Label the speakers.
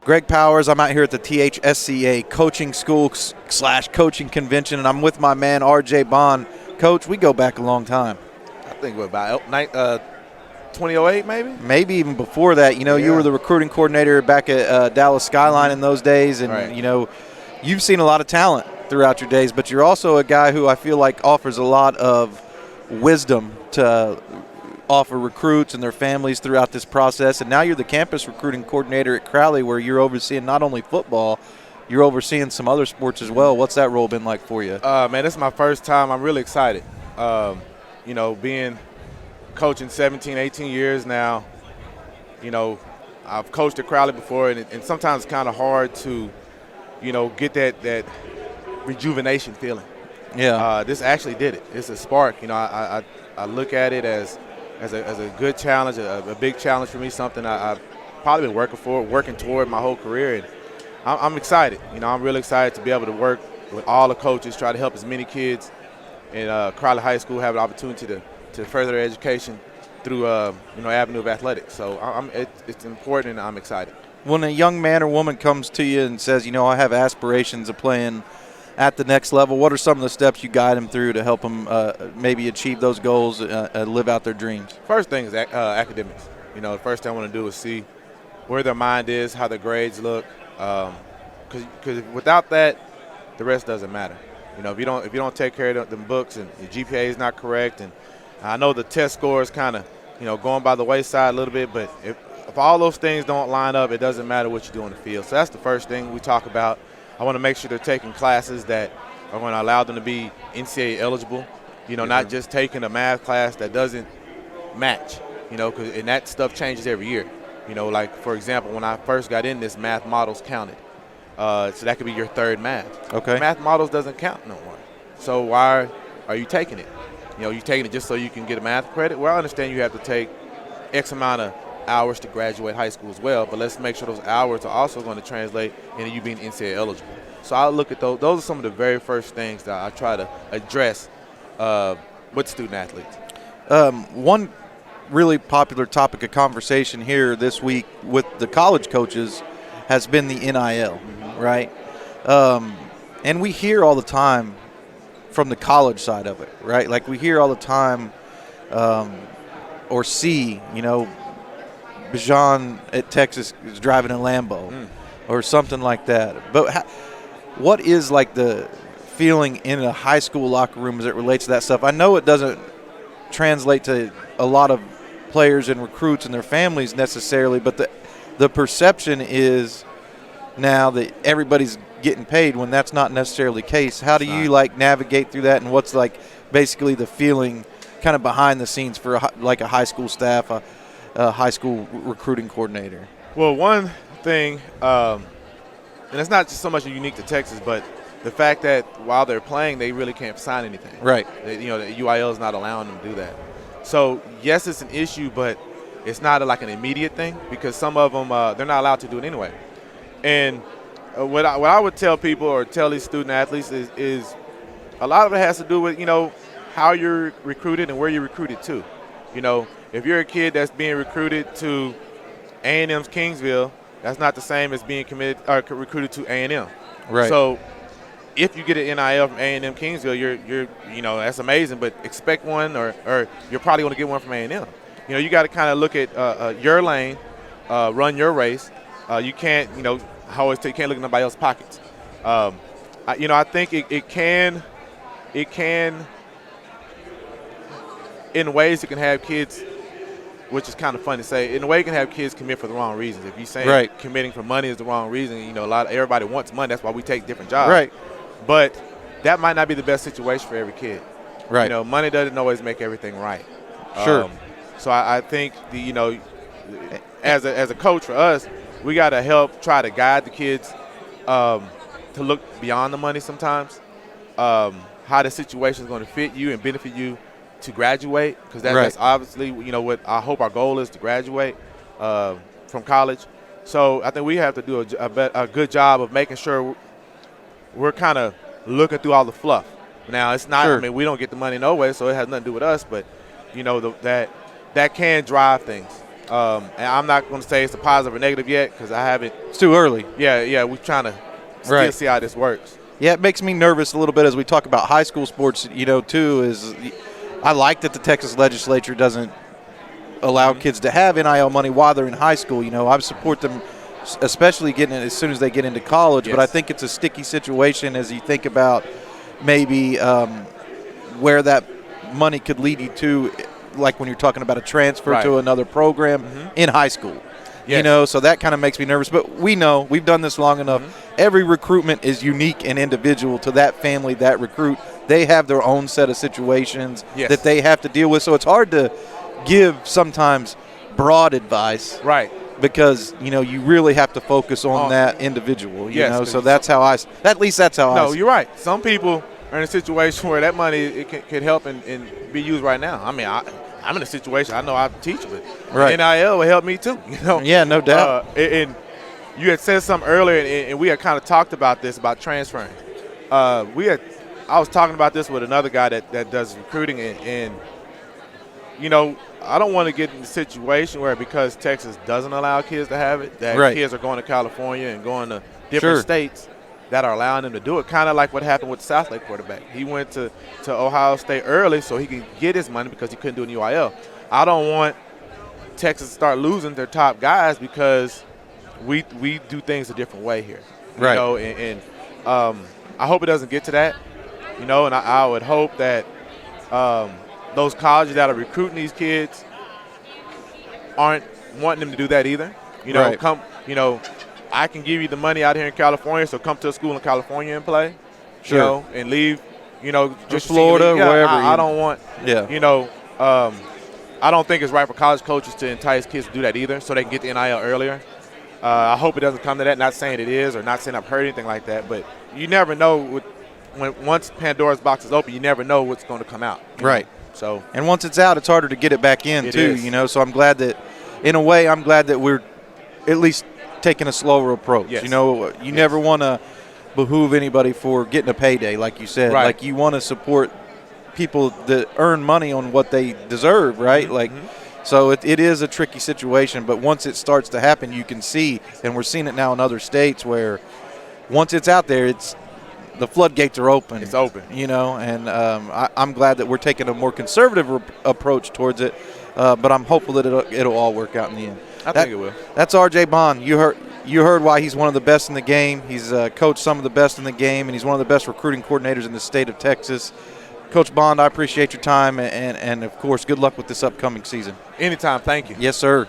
Speaker 1: Greg Powers. I'm out here at the THSCA Coaching School / Coaching Convention, and I'm with my man, RJ Bond. Coach, we go back a long time.
Speaker 2: I think we're about 2008 maybe?
Speaker 1: Maybe even before that. You were the recruiting coordinator back at Dallas Skyline in those days, and,
Speaker 2: right.
Speaker 1: You've seen a lot of talent throughout your days, but you're also a guy who I feel like offers a lot of wisdom to offer recruits and their families throughout this process. And now you're the campus recruiting coordinator at Crowley, where you're overseeing not only football, you're overseeing some other sports as well. What's that role been like for you?
Speaker 2: Man, this is my first time. I'm really excited. Being coaching 17, 18 years now, I've coached at Crowley before, and sometimes it's kind of hard to, get that rejuvenation feeling.
Speaker 1: Yeah.
Speaker 2: This actually did it. It's a spark. I look at it as a good challenge, a big challenge for me, something I've probably been working toward my whole career. And I'm excited. I'm really excited to be able to work with all the coaches, try to help as many kids in Crowley High School have an opportunity to further their education through avenue of athletics. So it's important, and I'm excited.
Speaker 1: When a young man or woman comes to you and says, I have aspirations of playing at the next level, what are some of the steps you guide them through to help them maybe achieve those goals, live out their dreams?
Speaker 2: First thing is academics. The first thing I want to do is see where their mind is, how their grades look, because without that, the rest doesn't matter. If you don't take care of the books and your GPA is not correct, and I know the test score is kind of going by the wayside a little bit, but if all those things don't line up, it doesn't matter what you do on the field. So that's the first thing we talk about. I want to make sure they're taking classes that are going to allow them to be NCAA eligible, not just taking a math class that doesn't match, and that stuff changes every year. Like, for example, when I first got in this, math models counted. So that could be your third math.
Speaker 1: Okay.
Speaker 2: Math models doesn't count no more. So why are you taking it? You taking it just so you can get a math credit? Well, I understand you have to take X amount of hours to graduate high school as well, but let's make sure those hours are also going to translate into you being NCAA eligible. So I'll look at those. Those are some of the very first things that I try to address with student athletes.
Speaker 1: One really popular topic of conversation here this week with the college coaches has been the NIL, right? And we hear all the time from the college side of it, right? Like we hear all the time or see, Bijan at Texas is driving a Lambo or something like that. But what is like the feeling in a high school locker room as it relates to that stuff? I know it doesn't translate to a lot of players and recruits and their families necessarily, but the perception is now that everybody's getting paid when that's not necessarily the case. How do you navigate through that, and what's basically the feeling kind of behind the scenes for a high school staff, a high school recruiting coordinator?
Speaker 2: Well, one thing, and it's not just so much unique to Texas, but the fact that while they're playing, they really can't sign anything.
Speaker 1: Right.
Speaker 2: The UIL is not allowing them to do that. So, yes, it's an issue, but it's not an immediate thing because some of them, they're not allowed to do it anyway. And what I would tell people or tell these student athletes is a lot of it has to do with, how you're recruited and where you're recruited to. If you're a kid that's being recruited to A&M's Kingsville, that's not the same as being recruited to A&M.
Speaker 1: Right.
Speaker 2: So if you get an NIL from A&M Kingsville, you're that's amazing, but expect one or you're probably going to get one from A&M. You got to kind of look at your lane, run your race. You can't, I always say you can't look at nobody else's pockets. I think it can, in ways it can have kids, which is kind of fun to say, in a way it can have kids commit for the wrong reasons. If you say committing for money is the wrong reason, everybody wants money. That's why we take different jobs.
Speaker 1: Right.
Speaker 2: But that might not be the best situation for every kid.
Speaker 1: Right.
Speaker 2: Money doesn't always make everything right.
Speaker 1: Sure.
Speaker 2: So I think as a coach for us, we got to help try to guide the kids to look beyond the money sometimes, how the situation is going to fit you and benefit you to graduate, because that's obviously what I hope our goal is, to graduate from college. So I think we have to do a good job of making sure we're kind of looking through all the fluff. Now it's not.
Speaker 1: Sure.
Speaker 2: I mean, we don't get the money no way, so it has nothing to do with us. But that can drive things And I'm not going to say it's a positive or negative yet because I haven't.
Speaker 1: It's too early.
Speaker 2: Yeah, we're trying to still see how this works.
Speaker 1: Yeah, it makes me nervous a little bit as we talk about high school sports, too, is I like that the Texas legislature doesn't allow kids to have NIL money while they're in high school. I support them, especially getting it as soon as they get into college. Yes. But I think it's a sticky situation as you think about maybe where that money could lead you to, like when you're talking about a transfer to another program in high school. Yes. So that kind of makes me nervous. But we know, we've done this long enough. Every recruitment is unique and individual to that family, that recruit. They have their own set of situations that they have to deal with. So it's hard to give sometimes broad advice.
Speaker 2: Right.
Speaker 1: Because, you really have to focus on that individual, So that's how at least that's how I
Speaker 2: No, you're right. Some people are in a situation where that money it can help and be used right now. I mean, I'm in a situation, I know I teach, but NIL will help me too,
Speaker 1: Yeah, no doubt.
Speaker 2: And you had said something earlier, and we had kind of talked about this, about transferring. I was talking about this with another guy that does recruiting, and I don't want to get in the situation where because Texas doesn't allow kids to have it, that kids are going to California and going to different states that are allowing them to do it, kind of like what happened with the Southlake quarterback. He went to Ohio State early so he could get his money because he couldn't do an UIL. I don't want Texas to start losing their top guys because we do things a different way here. And I hope it doesn't get to that, and I would hope that those colleges that are recruiting these kids aren't wanting them to do that either. I can give you the money out here in California, so come to a school in California and play, and leave, just
Speaker 1: Florida, wherever.
Speaker 2: I don't want, I don't think it's right for college coaches to entice kids to do that either, so they can get the NIL earlier. I hope it doesn't come to that. Not saying it is, or not saying I've heard anything like that, but you never know. Once Pandora's box is open, you never know what's going to come out.
Speaker 1: Right.
Speaker 2: So,
Speaker 1: and once it's out, it's harder to get it back in too.
Speaker 2: Is.
Speaker 1: So I'm glad that, in a way, we're at least taking a slower approach.
Speaker 2: Yes.
Speaker 1: You never want to behoove anybody for getting a payday, like you said.
Speaker 2: Right.
Speaker 1: Like you want to support people that earn money on what they deserve, right? So it is a tricky situation, but once it starts to happen, you can see, and we're seeing it now in other states where once it's out there, the floodgates are open.
Speaker 2: It's open.
Speaker 1: And I'm glad that we're taking a more conservative approach towards it, but I'm hopeful that it'll all work out in the end.
Speaker 2: I think it will.
Speaker 1: That's R.J. Bond. You heard why he's one of the best in the game. He's coached some of the best in the game, and he's one of the best recruiting coordinators in the state of Texas. Coach Bond, I appreciate your time, and of course, good luck with this upcoming season.
Speaker 2: Anytime. Thank you.
Speaker 1: Yes, sir.